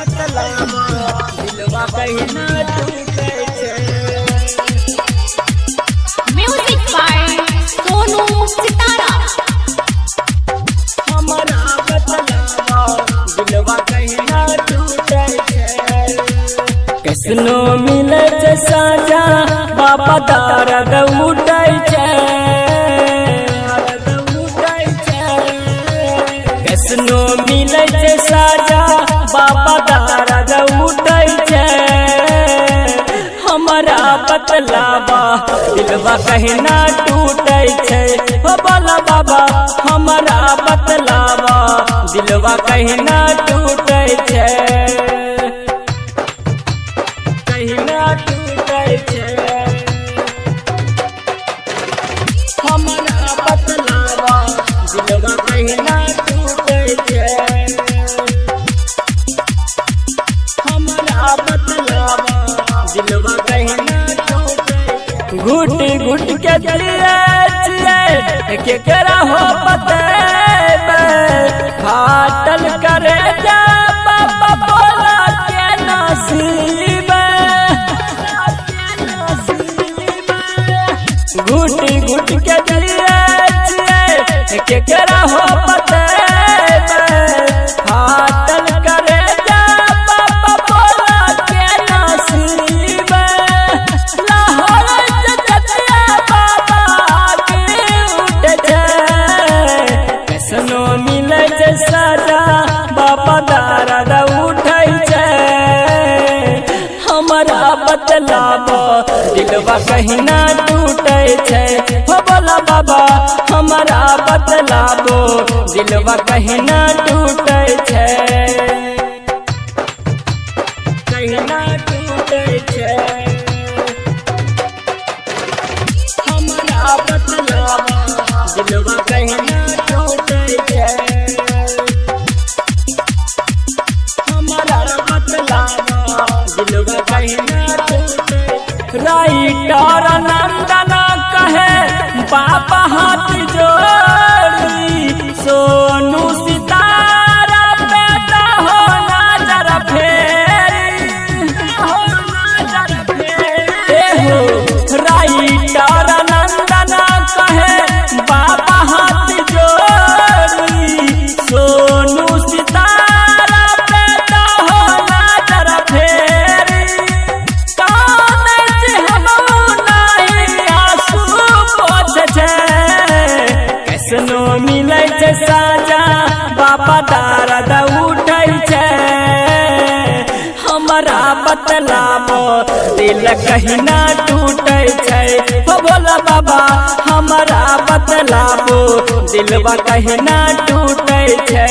बतलावा दिलवा कहीं ना टूटे छे। म्यूजिक बाय सोनू सितारा। हमरा बतलावा दिलवा कहीं ना टूटे छे। कैसनो मिले छे साजा बाबा दर्द उठे छे। कैसनो मिले छे साजा बाबा दर्द उठे छे। हमरा बतलावा दिलवा कहीं ना टूटे छे। हो बोला बाबा हमरा बतलावा दिलवा कहीं ना टूटे छे। कहीं ना टूटे छे। हमरा बतलावा दिलवा कहीं ना टूटे छे। हमरा बतलावा दिलवा कहीं ना टूटे। घुट घुट के जिए केकरा हो बतेबे। फाटल करे जा बाबा बोला के नसीब। घुट घुट के जिए केकरा हो बतेबे। फाटल करे जा बाबा बोला के नसीब। लाहौर चचिया बाबा के उठे छे। कैसनो मिले छे साजा बाबा दर्द उठे छे। हमरा बतलावा दिलवा कहीं ना टूटे छे। हो बोला बाबा हमरा बतलावो दिलवा कहीं ना टूटे छे। कहीं ना टूटे छे। हमरा बतलावा दिलवा कहीं ना टूटे छे। हमरा बतलावा दिलवा कहीं ना टूटे। राइटर नंदन कहे बाबा हाथ जोड़ी। सोनू सितारा बेटा हो नजर फेरी। हो नजर फेरी। हो राइटर नंदन कहे बाबा हाथ जोड़ी। सोनू सितारा बेटा हो नजर फेरी। काने से हम नहीं आंसू पोछे छे। कैसनो मिले छे साजा बाबा दर्द उठे छे। हमरा बतलावो दिल कहीं ना टूटे छे। हो बोला बाबा हमरा बतलावो दिलवा कहीं ना टूटे छे।